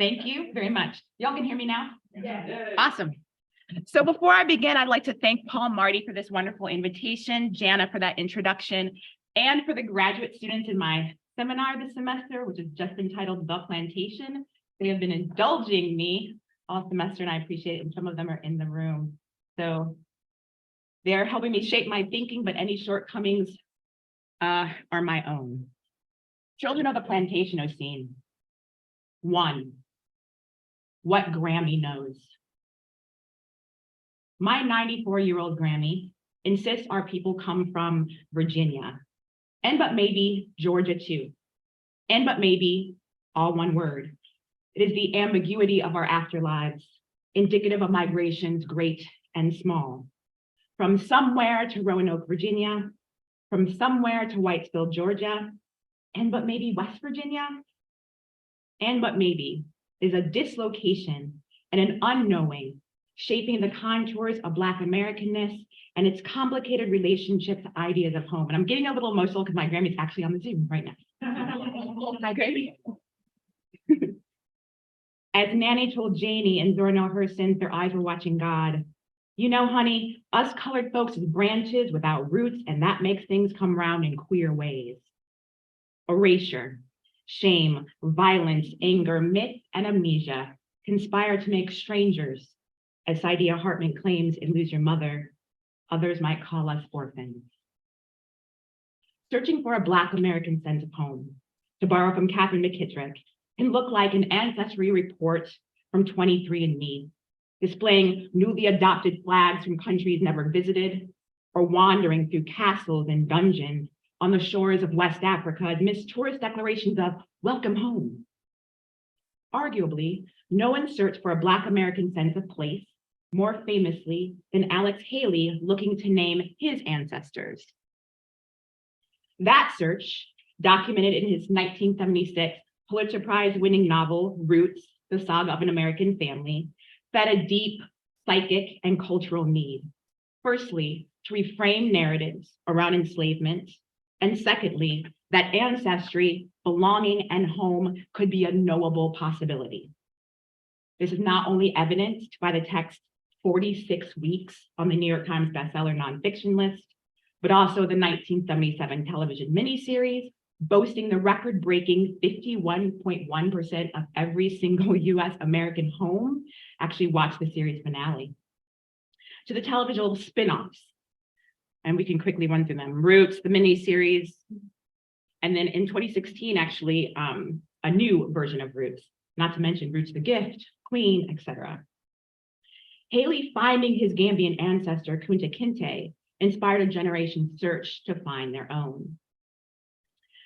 Thank you very much. Y'all can hear me now? Yeah. Awesome. So before I begin, I'd like to thank Paul Marty for this wonderful invitation, Jana for that introduction, and for the graduate students in my seminar this semester, which is just entitled The Plantation. They have been indulging me all semester, and I appreciate it, and some of them are in the room. So they're helping me shape my thinking, but any shortcomings are my own. Children of the Plantationcene. 1. What Grammy knows. My 94-year-old Grammy insists our people come from Virginia, and but maybe Georgia too, and but maybe all one word. It is the ambiguity of our afterlives, indicative of migrations great and small. From somewhere to Roanoke, Virginia, from somewhere to Whitesville, Georgia, and but maybe West Virginia, and but maybe is a dislocation and an unknowing, shaping the contours of Black Americanness and its complicated relationship to ideas of home. And I'm getting a little emotional because my Grammy's actually on the Zoom right now. Hi, Grammy. As Nanny told Janie in Zora Neale Hurston's Their Eyes Were Watching God, you know, honey, us colored folks is branches without roots, and that makes things come round in queer ways. Erasure, shame, violence, anger, myth, and amnesia conspire to make strangers, as Saidiya Hartman claims in Lose Your Mother. Others might call us orphans. Searching for a Black American sense of home, to borrow from Catherine McKittrick, can look like an ancestry report from 23andMe, displaying newly adopted flags from countries never visited, or wandering through castles and dungeons on the shores of West Africa amidst tourist declarations of welcome home. Arguably, no one searched for a Black American sense of place more famously than Alex Haley looking to name his ancestors. That search, documented in his 1976 Pulitzer Prize-winning novel, Roots, The Saga of an American Family, fed a deep psychic and cultural need. Firstly, to reframe narratives around enslavement, and secondly, that ancestry, belonging, and home could be a knowable possibility. This is not only evidenced by the text 46 Weeks on the New York Times bestseller nonfiction list, but also the 1977 television miniseries, boasting the record-breaking 51.1% of every single US American home actually watched the series finale. To the television spin-offs, and we can quickly run through them. Roots, the miniseries, and then in 2016, actually, a new version of Roots, not to mention Roots the Gift, Queen, etc. Haley finding his Gambian ancestor, Kunta Kinte, inspired a generation's search to find their own.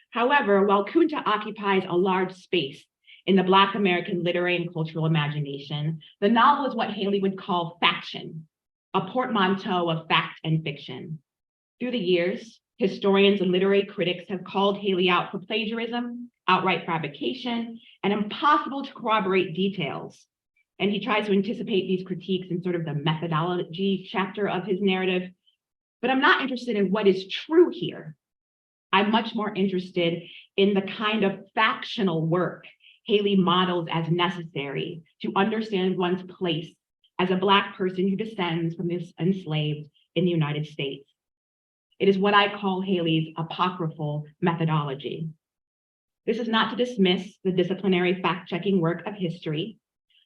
However, while Kunta occupies a large space in the Black American literary and cultural imagination, the novel is what Haley would call faction, a portmanteau of fact and fiction. Through the years, historians and literary critics have called Haley out for plagiarism, outright fabrication, and impossible to corroborate details. And he tries to anticipate these critiques in sort of the methodology chapter of his narrative. But I'm not interested in what is true here. I'm much more interested in the kind of factional work Haley models as necessary to understand one's place as a Black person who descends from this enslaved in the United States. It is what I call Haley's apocryphal methodology. This is not to dismiss the disciplinary fact-checking work of history,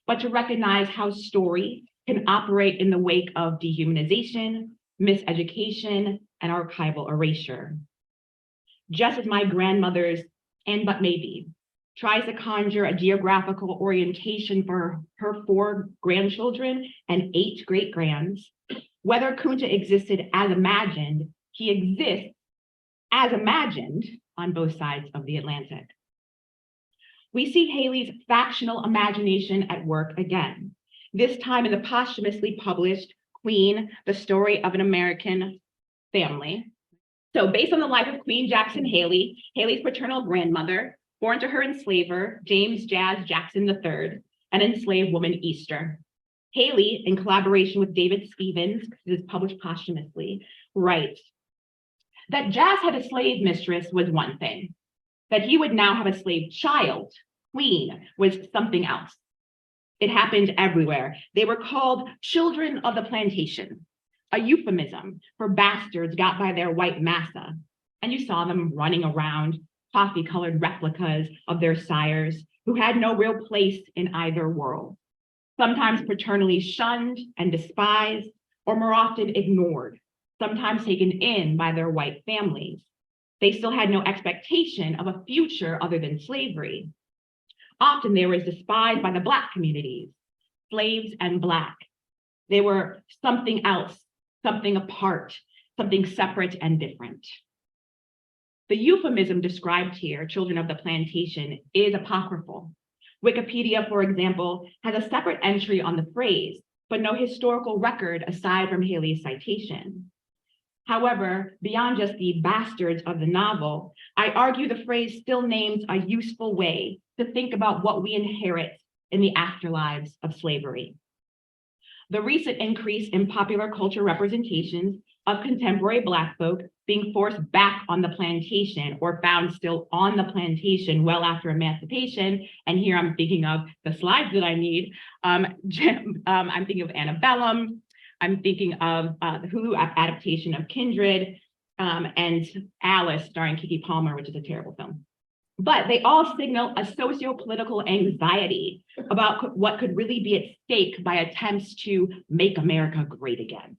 but to recognize how story can operate in the wake of dehumanization, miseducation, and archival erasure. Just as my grandmother's and but maybe tries to conjure a geographical orientation for her 4 grandchildren and 8 great-grands, whether Kunta existed as imagined, he exists as imagined on both sides of the Atlantic. We see Haley's factional imagination at work again, this time in the posthumously published Queen, The Story of an American Family. So based on the life of Queen Jackson Haley, Haley's paternal grandmother, born to her enslaver, James Jazz Jackson III, an enslaved woman, Easter. Haley, in collaboration with David Stevens, this is published posthumously, writes that Jazz had a slave mistress was one thing, that he would now have a slave child, Queen, was something else. It happened everywhere. They were called children of the plantation, a euphemism for bastards got by their white massa. And you saw them running around, coffee-colored replicas of their sires who had no real place in either world, sometimes paternally shunned and despised, or more often ignored, sometimes taken in by their white families. They still had no expectation of a future other than slavery. Often they were despised by the Black communities, slaves and Black. They were something else, something apart, something separate and different. The euphemism described here, children of the plantation, is apocryphal. Wikipedia, for example, has a separate entry on the phrase, but no historical record aside from Haley's citation. However, beyond just the bastards of the novel, I argue the phrase still names a useful way to think about what we inherit in the afterlives of slavery. The recent increase in popular culture representations of contemporary Black folk being forced back on the plantation or found still on the plantation well after emancipation, and here I'm thinking of the slides that I need. I'm thinking of Antebellum. I'm thinking of the Hulu adaptation of Kindred, and Alice starring Keke Palmer, which is a terrible film. But they all signal a socio-political anxiety about what could really be at stake by attempts to make America great again.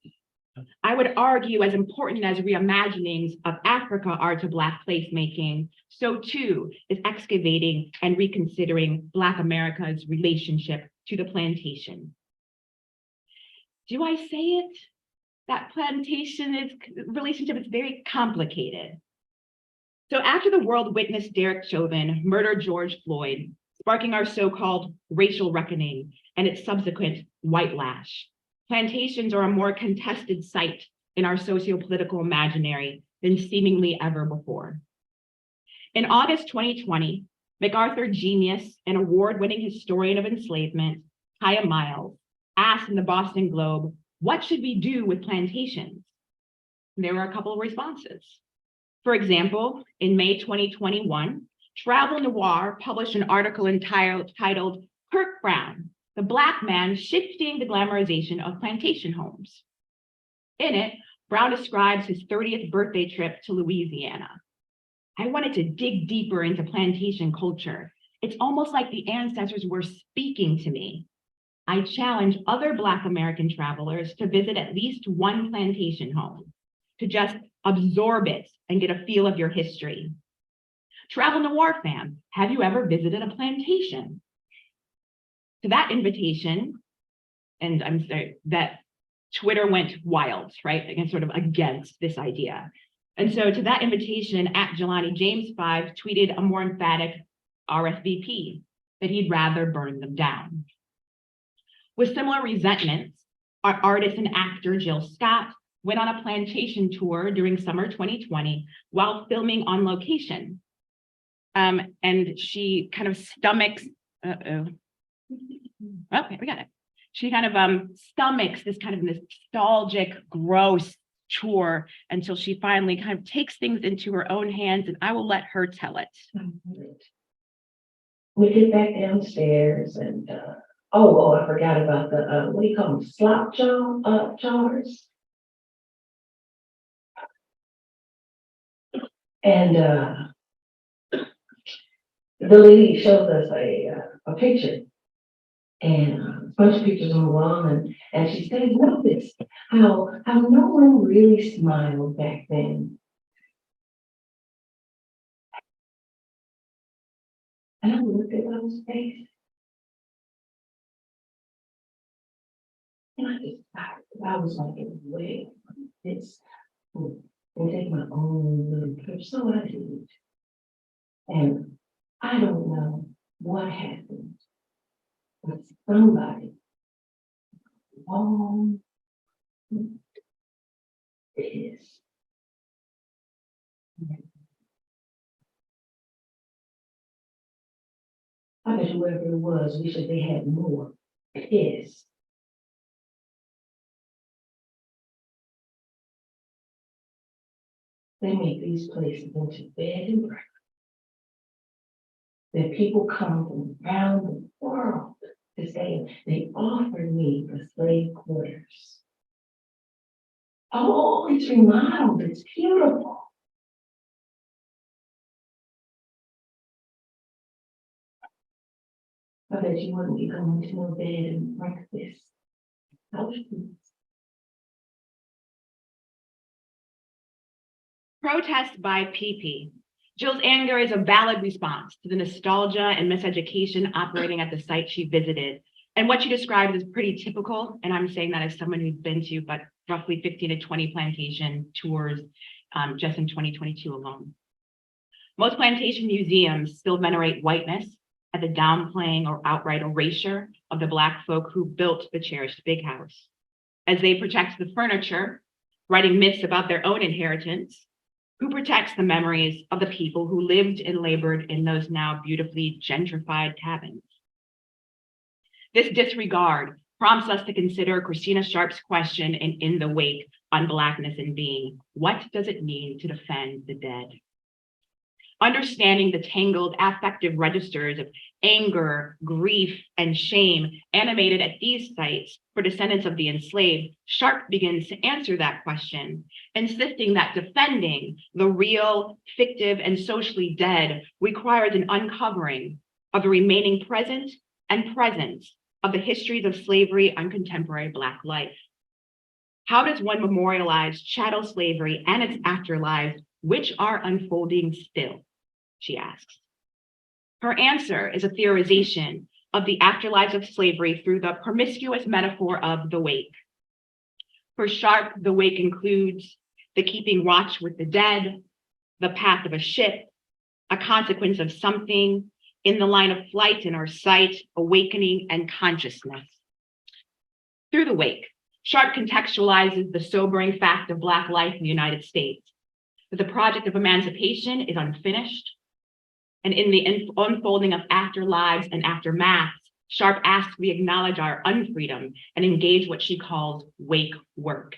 I would argue, as important as reimaginings of Africa are to Black placemaking, so too is excavating and reconsidering Black America's relationship to the plantation. Do I say it? That relationship is very complicated. So after the world witnessed Derek Chauvin murder George Floyd, sparking our so-called racial reckoning and its subsequent white lash, plantations are a more contested site in our socio-political imaginary than seemingly ever before. In August 2020, MacArthur genius and award-winning historian of enslavement, Kaya Miles, asked in the Boston Globe, what should we do with plantations? And there were a couple of responses. For example, in May 2021, Travel Noir published an article titled Kirk Brown, the Black Man Shifting the Glamorization of Plantation Homes. In it, Brown describes his 30th birthday trip to Louisiana. I wanted to dig deeper into plantation culture. It's almost like the ancestors were speaking to me. I challenge other Black American travelers to visit at least one plantation home, to just absorb it and get a feel of your history. Travel Noir fam, have you ever visited a plantation? To that invitation, and I'm sorry, that Twitter went wild, right? Against this idea. And so to that invitation, at Jelani James 5 tweeted a more emphatic RSVP, that he'd rather burn them down. With similar resentments, our artist and actor Jill Scott went on a plantation tour during summer 2020 while filming on location. And she kind of stomachs, okay, we got it. She kind of stomachs this kind of nostalgic, gross tour until she finally kind of takes things into her own hands, and I will let her tell it. We get back downstairs and, I forgot about the, what do you call them, slop jars? And the lady shows us a picture and a bunch of pictures on the wall, and she said, notice how no one really smiled back then. And I looked at those faces. And I was like, wait, this, and take my own little trip. So I did. And I don't know what happened, but somebody long this. I bet whoever it was, wish that they had more piss. They make these places into bed and breakfast. That people come from around the world to stay. They offered me the slave quarters. Oh, it's remodeled, it's beautiful. I bet you wouldn't be going to no bed and breakfast. Protest by PP. Jill's anger is a valid response to the nostalgia and miseducation operating at the site she visited. And what she described is pretty typical. And I'm saying that as someone who's been to but roughly 15 to 20 plantation tours just in 2022 alone. Most plantation museums still venerate whiteness at the downplaying or outright erasure of the Black folk who built the cherished big house. As they protect the furniture, writing myths about their own inheritance, who protects the memories of the people who lived and labored in those now beautifully gentrified cabins? This disregard prompts us to consider Christina Sharp's question in The Wake on Blackness and Being. What does it mean to defend the dead? Understanding the tangled affective registers of anger, grief, and shame animated at these sites for descendants of the enslaved, Sharp begins to answer that question, insisting that defending the real, fictive, and socially dead requires an uncovering of the remaining present and presence of the histories of slavery on contemporary Black life. How does one memorialize chattel slavery and its afterlives, which are unfolding still? She asks. Her answer is a theorization of the afterlives of slavery through the promiscuous metaphor of the wake. For Sharp, the wake includes the keeping watch with the dead, the path of a ship, a consequence of something, in the line of flight in our sight, awakening, and consciousness. Through the wake, Sharp contextualizes the sobering fact of Black life in the United States, that the project of emancipation is unfinished, and in the unfolding of afterlives and aftermaths, Sharp asks we acknowledge our unfreedom and engage what she calls wake work.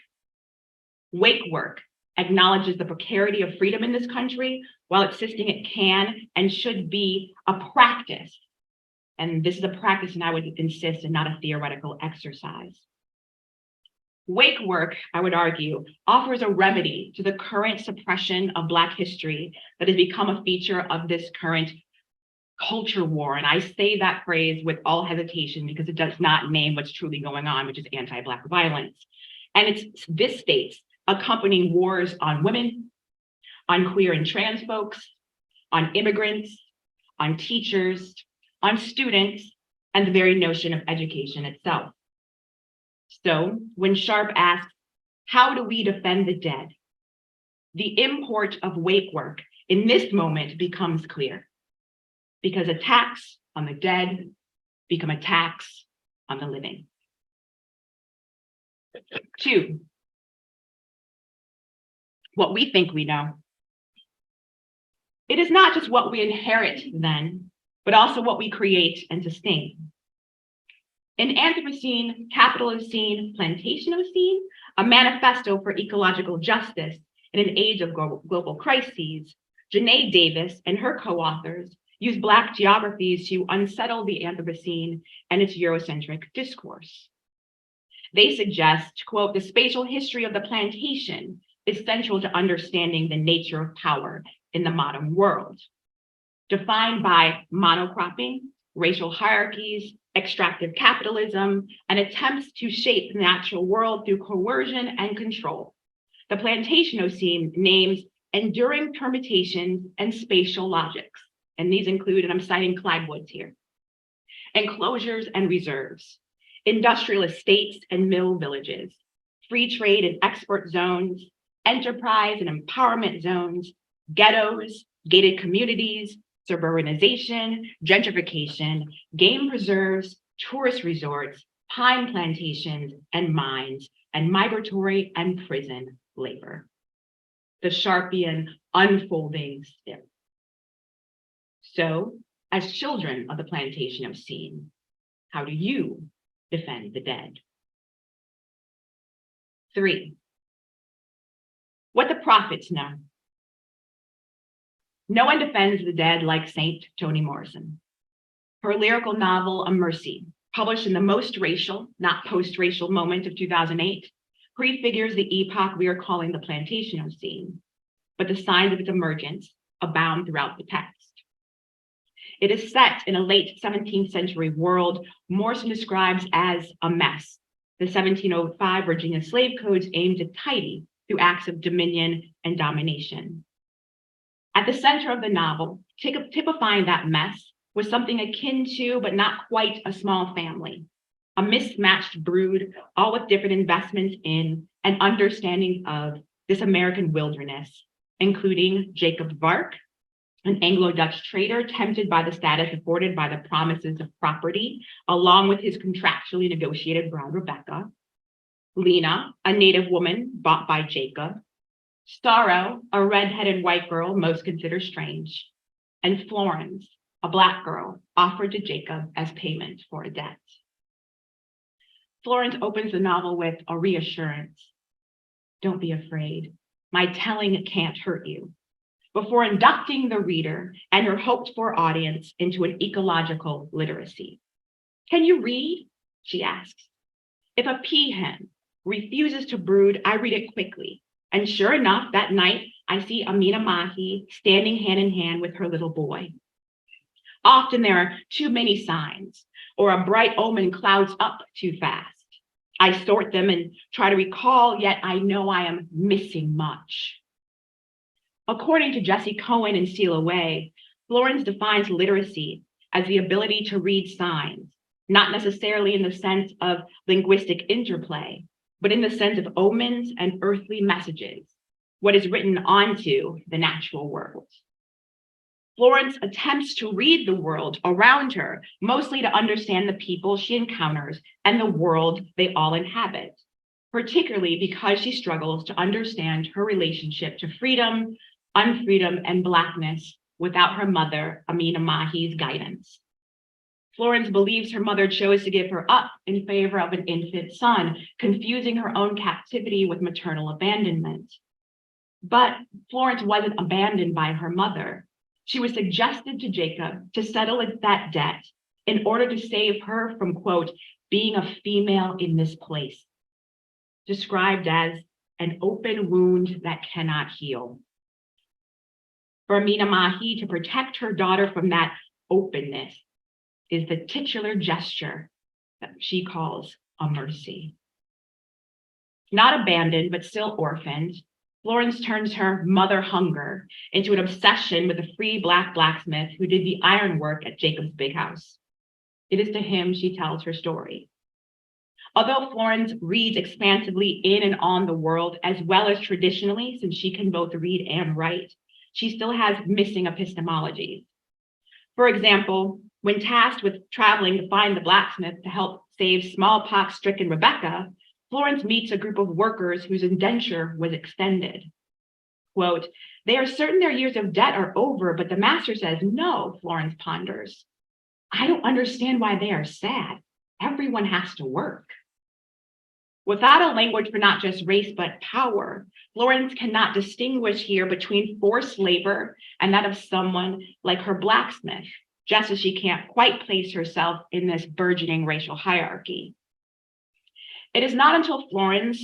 Wake work acknowledges the precarity of freedom in this country while insisting it can and should be a practice. And this is a practice, and I would insist, and not a theoretical exercise. Wake work, I would argue, offers a remedy to the current suppression of Black history that has become a feature of this current culture war. And I say that phrase with all hesitation because it does not name what's truly going on, which is anti-Black violence. And it's this state's accompanying wars on women, on queer and trans folks, on immigrants, on teachers, on students, and the very notion of education itself. So when Sharp asks, how do we defend the dead? The import of wake work in this moment becomes clear, because attacks on the dead become attacks on the living. 2, what we think we know. It is not just what we inherit then, but also what we create and sustain. In Anthropocene, Capitalocene, Plantationcene, a manifesto for ecological justice in an age of global crises, Janae Davis and her co-authors use Black geographies to unsettle the Anthropocene and its Eurocentric discourse. They suggest, quote, the spatial history of the plantation is central to understanding the nature of power in the modern world, defined by monocropping, racial hierarchies, extractive capitalism, and attempts to shape the natural world through coercion and control. The Plantationcene names enduring permutations and spatial logics, and these include, and I'm citing Clyde Woods here, enclosures and reserves, industrial estates and mill villages, free trade and export zones, enterprise and empowerment zones, ghettos, gated communities, suburbanization, gentrification, game preserves, tourist resorts, pine plantations, and mines, and migratory and prison labor. The Sharpian unfolding still. So, as children of the Plantationcene, how do you defend the dead? 3, what the prophets know. No one defends the dead like Saint Toni Morrison. Her lyrical novel, A Mercy, Published in the most racial, not post-racial moment of 2008, prefigures the epoch we are calling the Plantationcene, but the signs of its emergence abound throughout the text. It is set in a late 17th century world Morrison describes as a mess. The 1705 Virginia slave codes aimed to tidy through acts of dominion and domination. At the center of the novel, typifying that mess, was something akin to, but not quite, a small family, a mismatched brood, all with different investments in and understanding of this American wilderness, including Jacob Vark, an Anglo-Dutch trader tempted by the status afforded by the promises of property, along with his contractually negotiated bride, Rebecca; Lena, a native woman bought by Jacob; Sorrow, a red-headed white girl most consider strange; and Florence, a Black girl offered to Jacob as payment for a debt. Florence opens the novel with a reassurance. Don't be afraid. My telling can't hurt you, before inducting the reader and her hoped-for audience into an ecological literacy. Can you read? She asks. If a peahen refuses to brood, I read it quickly. And sure enough, that night, I see Amina Mahi standing hand in hand with her little boy. Often there are too many signs, or a bright omen clouds up too fast. I sort them and try to recall, yet I know I am missing much. According to Jesse Cohen and Seal Away, Florence defines literacy as the ability to read signs, not necessarily in the sense of linguistic interplay, but in the sense of omens and earthly messages, what is written onto the natural world. Florence attempts to read the world around her, mostly to understand the people she encounters and the world they all inhabit, particularly because she struggles to understand her relationship to freedom, unfreedom, and Blackness without her mother, Amina Mahi's guidance. Florence believes her mother chose to give her up in favor of an infant son, confusing her own captivity with maternal abandonment. But Florence wasn't abandoned by her mother. She was suggested to Jacob to settle that debt in order to save her from, quote, being a female in this place, described as an open wound that cannot heal. For Amina Mahi to protect her daughter from that openness is the titular gesture that she calls a mercy. Not abandoned, but still orphaned, Florence turns her mother hunger into an obsession with a free Black blacksmith who did the ironwork at Jacob's big house. It is to him she tells her story. Although Florence reads expansively in and on the world, as well as traditionally, since she can both read and write, she still has missing epistemologies. For example, when tasked with traveling to find the blacksmith to help save smallpox-stricken Rebecca, Florence meets a group of workers whose indenture was extended. Quote, they are certain their years of debt are over, but the master says no, Florence ponders. I don't understand why they are sad. Everyone has to work. Without a language for not just race, but power, Florence cannot distinguish here between forced labor and that of someone like her blacksmith, just as she can't quite place herself in this burgeoning racial hierarchy. It is not until Florence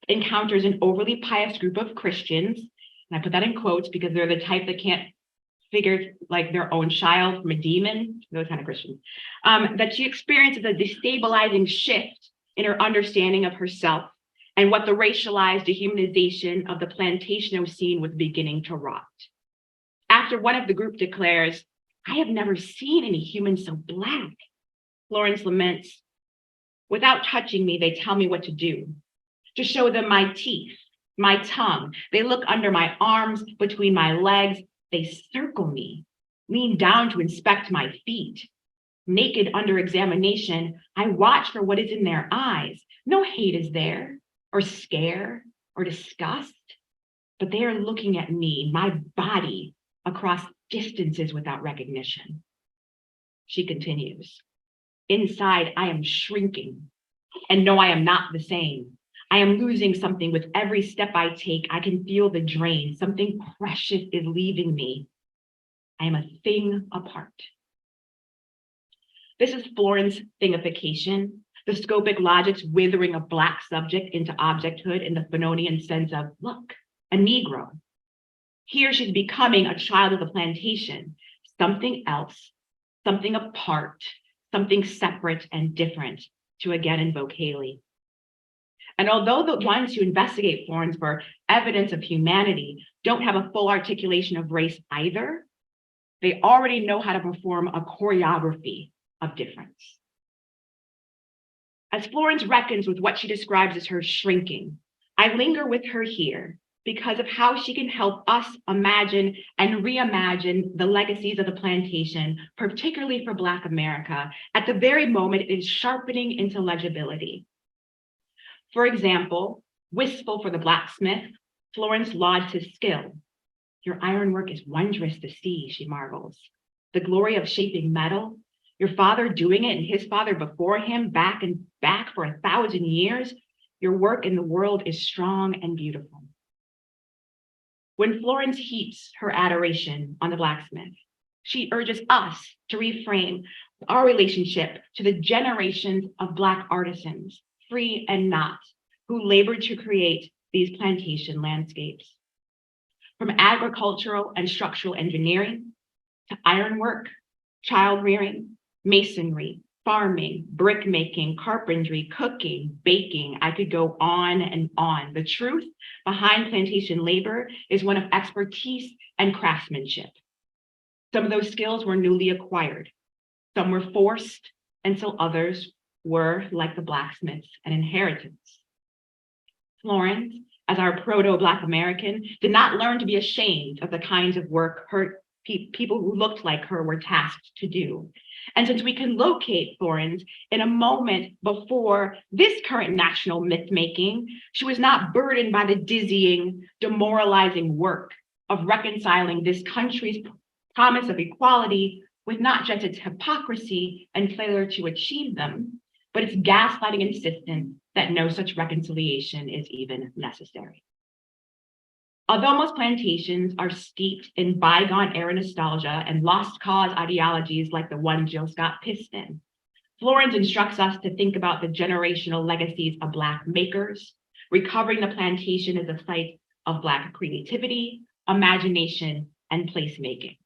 encounters an overly pious group of Christians, and I put that in quotes because they're the type that can't figure like their own child from a demon, those kind of Christians, that she experiences a destabilizing shift in her understanding of herself and what the racialized dehumanization of the Plantationcene was beginning to rot. After one of the group declares, I have never seen any humans so Black, Florence laments, without touching me, they tell me what to do. To show them my teeth, my tongue. They look under my arms, between my legs. They circle me, lean down to inspect my feet. Naked under examination, I watch for what is in their eyes. No hate is there, or scare, or disgust, but they are looking at me, my body, across distances without recognition. She continues. Inside, I am shrinking, and no, I am not the same. I am losing something with every step I take. I can feel the drain. Something precious is leaving me. I am a thing apart. This is Florence thingification, the scopic logic's withering of Black subject into objecthood in the Fanonian sense of, look, a Negro. Here she's becoming a child of the plantation, something else, something apart, something separate and different, to again invoke Haley. And although the ones who investigate Florence for evidence of humanity don't have a full articulation of race either, they already know how to perform a choreography of difference. As Florence reckons with what she describes as her shrinking, I linger with her here because of how she can help us imagine and reimagine the legacies of the plantation, particularly for Black America, at the very moment it is sharpening into legibility. For example, wistful for the blacksmith, Florence lauds his skill. Your ironwork is wondrous to see, she marvels. The glory of shaping metal, your father doing it and his father before him, back and back for 1,000 years, your work in the world is strong and beautiful. When Florence heaps her adoration on the blacksmith, she urges us to reframe our relationship to the generations of Black artisans, free and not, who labored to create these plantation landscapes. From agricultural and structural engineering to ironwork, child rearing, masonry, farming, brick making, carpentry, cooking, baking, I could go on and on. The truth behind plantation labor is one of expertise and craftsmanship. Some of those skills were newly acquired. Some were forced, and so others were, like the blacksmiths, an inheritance. Florence, as our proto-Black American, did not learn to be ashamed of the kinds of work her people who looked like her were tasked to do. And since we can locate Florence in a moment before this current national myth-making, she was not burdened by the dizzying, demoralizing work of reconciling this country's promise of equality with not just its hypocrisy and failure to achieve them, but its gaslighting insistence that no such reconciliation is even necessary. Although most plantations are steeped in bygone era nostalgia and lost cause ideologies like the one Jill Scott pissed in, Florence instructs us to think about the generational legacies of Black makers, recovering the plantation as a site of Black creativity, imagination, and placemaking.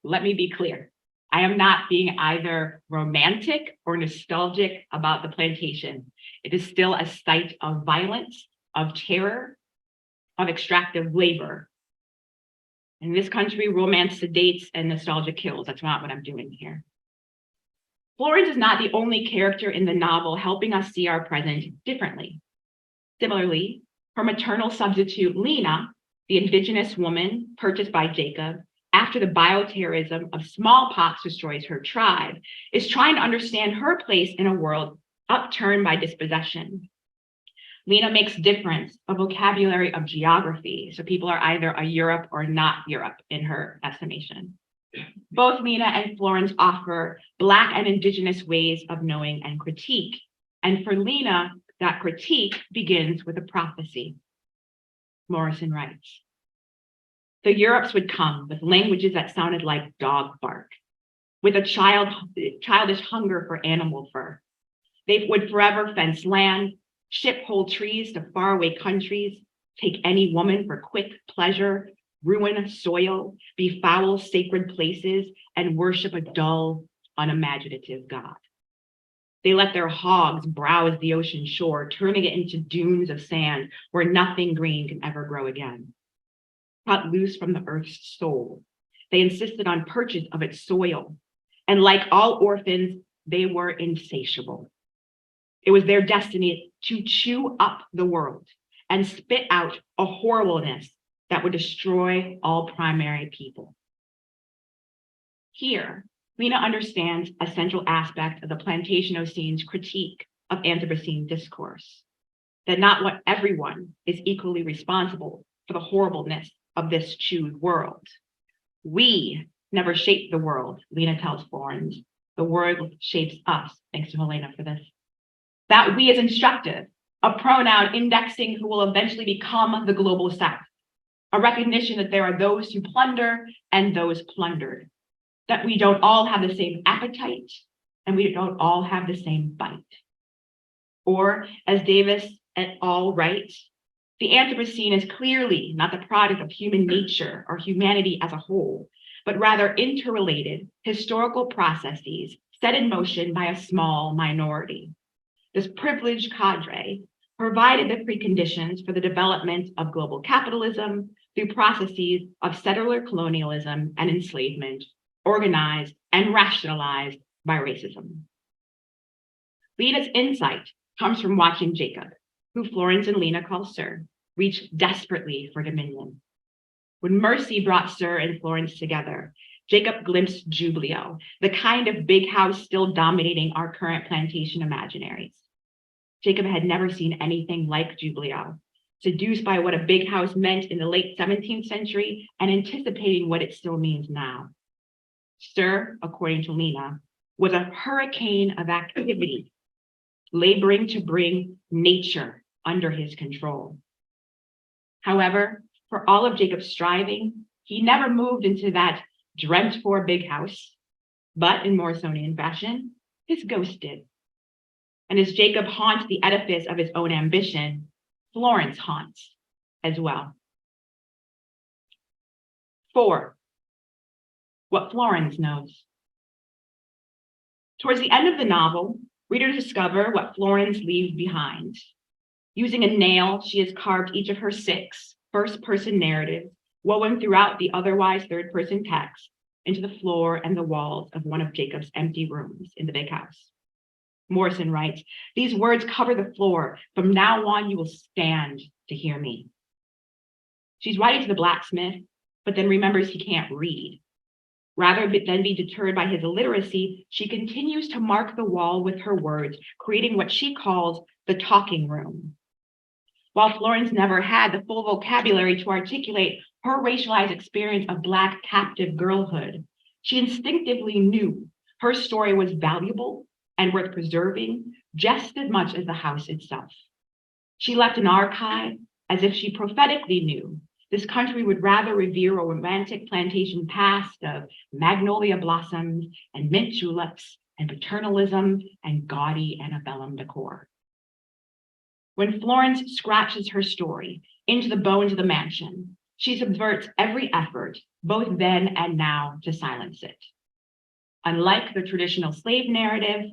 Let me be clear. I am not being either romantic or nostalgic about the plantation. It is still a site of violence, of terror, of extractive labor. In this country, romance sedates and nostalgia kills. That's not what I'm doing here. Florence is not the only character in the novel helping us see our present differently. Similarly, her maternal substitute, Lena, the indigenous woman purchased by Jacob after the bioterrorism of smallpox destroys her tribe, is trying to understand her place in a world upturned by dispossession. Lena makes difference a vocabulary of geography, so people are either a Europe or not Europe in her estimation. Both Lena and Florence offer Black and indigenous ways of knowing and critique. And for Lena, that critique begins with a prophecy. Morrison writes, the Europes would come with languages that sounded like dog bark, with a childish hunger for animal fur. They would forever fence land, ship whole trees to faraway countries, take any woman for quick pleasure, ruin soil, befoul sacred places, and worship a dull, unimaginative God. They let their hogs browse the ocean shore, turning it into dunes of sand where nothing green can ever grow again. Cut loose from the earth's soul, they insisted on purchase of its soil, and like all orphans, they were insatiable. It was their destiny to chew up the world and spit out a horribleness that would destroy all primary people. Here, Lena understands a central aspect of the Plantationcene's critique of Anthropocene discourse, that not what everyone is equally responsible for the horribleness of this chewed world. We never shaped the world, Lena tells Florence. The world shapes us. Thanks to Helena for this. That we is instructive, a pronoun indexing who will eventually become the global South, a recognition that there are those who plunder and those plundered, that we don't all have the same appetite and we don't all have the same bite. Or, as Davis et al. Write, the Anthropocene is clearly not the product of human nature or humanity as a whole, but rather interrelated historical processes set in motion by a small minority. This privileged cadre provided the preconditions for the development of global capitalism through processes of settler colonialism and enslavement, organized and rationalized by racism. Lena's insight comes from watching Jacob, who Florence and Lena call Sir, reach desperately for dominion. When Mercy brought Sir and Florence together, Jacob glimpsed Jubileo, the kind of big house still dominating our current plantation imaginaries. Jacob had never seen anything like Jubileo, seduced by what a big house meant in the late 17th century and anticipating what it still means now. Sir, according to Lena, was a hurricane of activity, laboring to bring nature under his control. However, for all of Jacob's striving, he never moved into that dreamt-for big house, but in Morrisonian fashion, his ghost did. And as Jacob haunts the edifice of his own ambition, Florence haunts as well. 4, what Florence knows. Towards the end of the novel, readers discover what Florence leaves behind. Using a nail, she has carved each of her 6 first-person narratives woven throughout the otherwise third-person text into the floor and the walls of one of Jacob's empty rooms in the big house. Morrison writes, "These words cover the floor. From now on, you will stand to hear me." She's writing to the blacksmith, but then remembers he can't read. Rather than be deterred by his illiteracy, she continues to mark the wall with her words, creating what she calls the talking room. While Florence never had the full vocabulary to articulate her racialized experience of Black captive girlhood, she instinctively knew her story was valuable and worth preserving just as much as the house itself. She left an archive as if she prophetically knew this country would rather revere a romantic plantation past of magnolia blossoms and mint juleps and paternalism and gaudy antebellum decor. When Florence scratches her story into the bones of the mansion, she subverts every effort, both then and now, to silence it. Unlike the traditional slave narrative,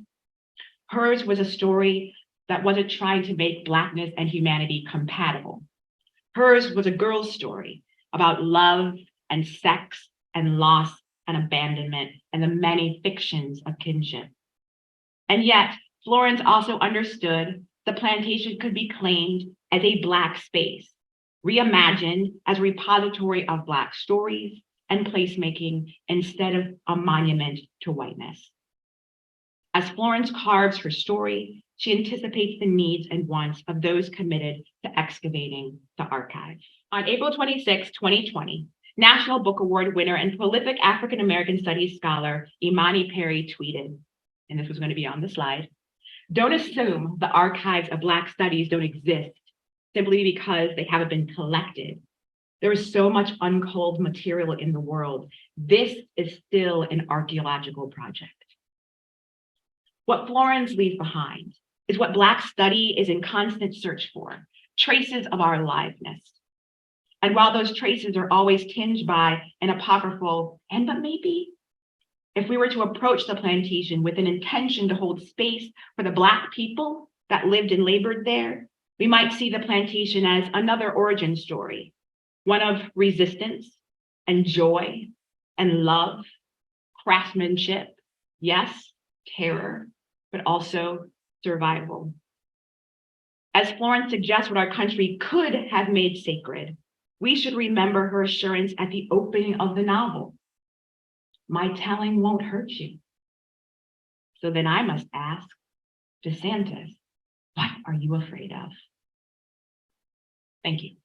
hers was a story that wasn't trying to make Blackness and humanity compatible. Hers was a girl's story about love and sex and loss and abandonment and the many fictions of kinship. And yet, Florence also understood the plantation could be claimed as a Black space, reimagined as a repository of Black stories and placemaking instead of a monument to whiteness. As Florence carves her story, she anticipates the needs and wants of those committed to excavating the archive. On April 26, 2020, National Book Award winner and prolific African-American studies scholar Imani Perry tweeted, and this was going to be on the slide, "Don't assume the archives of Black studies don't exist simply because they haven't been collected. There is so much unculled material in the world. This is still an archaeological project." What Florence leaves behind is what Black study is in constant search for, traces of our aliveness. And while those traces are always tinged by an apocryphal, and but maybe, if we were to approach the plantation with an intention to hold space for the Black people that lived and labored there, we might see the plantation as another origin story, one of resistance and joy and love, craftsmanship, yes, terror, but also survival. As Florence suggests what our country could have made sacred, we should remember her assurance at the opening of the novel. "My telling won't hurt you." So then I must ask, DeSantis, what are you afraid of? Thank you.